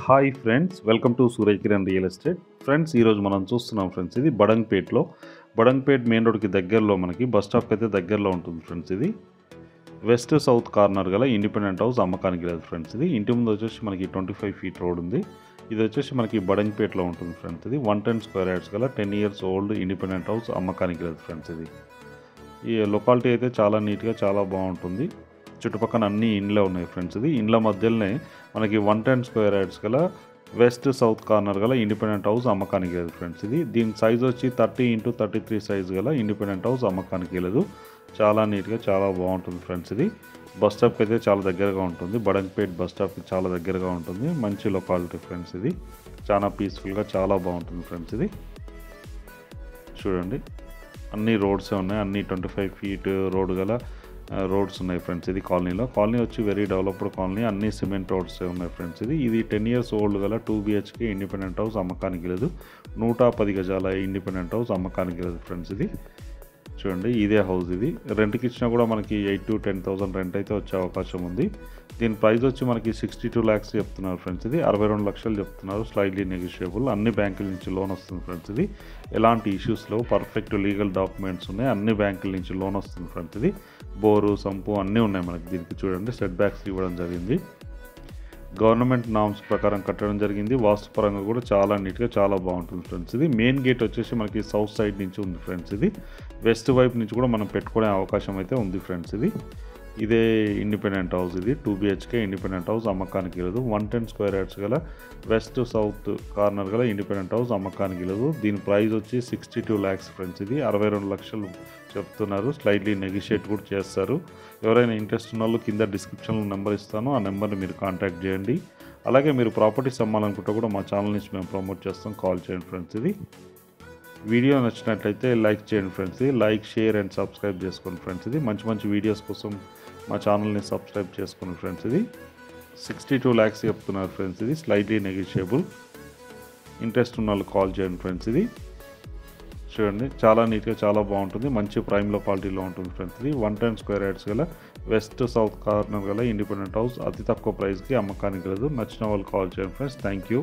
Hi friends, welcome to Suraj Kiran real estate. Friends, ఈరోజు మనం చూస్తున్నాం ఫ్రెండ్స్, ఇది బడంగ్పేట్ మెయిన్ రోడ్కి దగ్గరలో మనకి బస్ స్టాప్కి అయితే దగ్గరలో ఉంటుంది ఫ్రెండ్స్. ఇది వెస్ట్ సౌత్ కార్నర్ గల ఇండిపెండెంట్ హౌస్ అమ్మకానికి లేదు ఫ్రెండ్స్. ఇది ఇంటి ముందు వచ్చేసి మనకి 25 ఫీట్ రోడ్ ఉంది. ఇది వచ్చేసి మనకి బడంగ్పేట్లో ఉంటుంది ఫ్రెండ్స్. ఇది 110 స్క్వేర్ యార్డ్స్ గల 10 ఇయర్స్ ఓల్డ్ ఇండిపెండెంట్ హౌస్ అమ్మకానికి లేదు ఫ్రెండ్స్. ఇది ఈ లొకాలిటీ అయితే చాలా నీట్గా చాలా బాగుంటుంది. చుట్టుపక్కల అన్ని ఇండ్లే ఉన్నాయి ఫ్రెండ్స్. ఇది ఇండ్ల మధ్యలోనే మనకి 110 స్క్వేర్ యార్డ్స్ గల వెస్ట్ సౌత్ కార్నర్ గల ఇండిపెండెంట్ హౌస్ అమ్మకానికి లేదు ఫ్రెండ్స్. ఇది దీని సైజ్ వచ్చి 30x33 సైజ్ గల ఇండిపెండెంట్ హౌస్ అమ్మకానికి లేదు. చాలా నీట్గా చాలా బాగుంటుంది ఫ్రెండ్స్. ఇది బస్ స్టాప్కి అయితే చాలా దగ్గరగా ఉంటుంది. బడంగ్పేట్ బస్ స్టాప్కి చాలా దగ్గరగా ఉంటుంది. మంచి లొకాలిటీ ఫ్రెండ్స్. ఇది చాలా పీస్ఫుల్గా చాలా బాగుంటుంది ఫ్రెండ్స్. ఇది చూడండి, అన్ని రోడ్సే ఉన్నాయి. అన్ని 25 ఫీట్ రోడ్ గల రోడ్స్ ఉన్నాయి ఫ్రెండ్స్. ఇది కాలనీ వచ్చి వెరీ డెవలప్డ్ కాలనీ. అన్ని సిమెంట్ రోడ్స్ ఉన్నాయి ఫ్రెండ్స్. ఇది 10 ఇయర్స్ ఓల్డ్ గల 2 BHK ఇండిపెండెంట్ హౌస్ అమ్మకానికి లేదు. 110 గజాల ఇండిపెండెంట్ హౌస్ అమ్మకానికి లేదు ఫ్రెండ్స్. ఇది చూడండి, ఇదే హౌస్. ఇది రెంట్కి ఇచ్చినా కూడా మనకి 8 to 10,000 రెంట్ అయితే వచ్చే అవకాశం ఉంది. దీని ప్రైస్ వచ్చి మనకి 62 lakhs చెప్తున్నారు ఫ్రెండ్స్. ఇది 62 లక్షలు చెప్తున్నారు. Slightly negotiable. అన్ని బ్యాంకుల నుంచి లోన్ వస్తుంది ఫ్రెండ్స్. ఇది ఎలాంటి ఇష్యూస్ లేవు. పర్ఫెక్ట్ లీగల్ డాక్యుమెంట్స్ ఉన్నాయి. అన్ని బ్యాంకుల నుంచి లోన్ వస్తుంది ఫ్రెండ్స్. ఇది బోరు సంపు అన్నీ ఉన్నాయి మనకి. దీనికి చూడండి, సెట్ బ్యాక్స్ ఇవ్వడం జరిగింది. గవర్నమెంట్ నామ్స్ ప్రకారం కట్టడం జరిగింది. వాస్తుపరంగా కూడా చాలా నీట్గా చాలా బాగుంటుంది ఫ్రెండ్స్. ఇది మెయిన్ గేట్ వచ్చేసి మనకి సౌత్ సైడ్ నుంచి ఉంది ఫ్రెండ్స్. ఇది వెస్ట్ వైపు నుంచి కూడా మనం పెట్టుకునే అవకాశం అయితే ఉంది ఫ్రెండ్స్. ఇదే ఇండిపెండెంట్ హౌస్. ఇది 2 BHK ఇండిపెండెంట్ హౌస్ అమ్మకానికి లేదు. 110 స్క్వేర్ యార్డ్స్ గల వెస్ట్ సౌత్ కార్నర్ గల ఇండిపెండెంట్ హౌస్ అమ్మకానికి లేదు. దీని ప్రైస్ వచ్చి 62 lakhs ఫ్రెండ్స్. ఇది 62 లక్షలు చెప్తున్నారు. స్లైడ్లీ నెగోషియేట్ కూడా చేస్తారు. ఎవరైనా ఇంట్రెస్ట్ ఉన్న వాళ్ళు కింద డిస్క్రిప్షన్లో నెంబర్ ఇస్తాను, ఆ నెంబర్ని మీరు కాంటాక్ట్ చేయండి. అలాగే మీరు ప్రాపర్టీస్ అమ్మాలనుకుంటే కూడా మా ఛానల్ నుంచి మేము ప్రమోట్ చేస్తాం, కాల్ చేయండి ఫ్రెండ్స్. ఇది వీడియో నచ్చినట్లయితే లైక్ చేయండి friends. Like, share and subscribe చేసుకోండి ఫ్రెండ్స్. ఇది మంచి వీడియోస్ కోసం మా ఛానల్ని సబ్స్క్రైబ్ చేసుకోండి ఫ్రెండ్స్. ఇది 62 lakhs చెప్తున్నారు ఫ్రెండ్స్. ఇది స్లైడ్లీ నెగోషియబుల్. ఇంట్రెస్ట్ ఉన్న వాళ్ళు కాల్ చేయండి ఫ్రెండ్స్. ఇది చూడండి, చాలా నీట్గా చాలా బాగుంటుంది. మంచి ప్రైమ్ లొకాలిటీలో ఉంటుంది ఫ్రెండ్స్. ఇది 110 స్క్వేర్ యార్డ్స్ గల వెస్ట్ సౌత్ కార్నర్ గల ఇండిపెండెంట్ హౌస్ అతి తక్కువ ప్రైస్కి అమ్మకానికి లేదు. నచ్చిన వాళ్ళు కాల్ చేయండి ఫ్రెండ్స్. Thank you.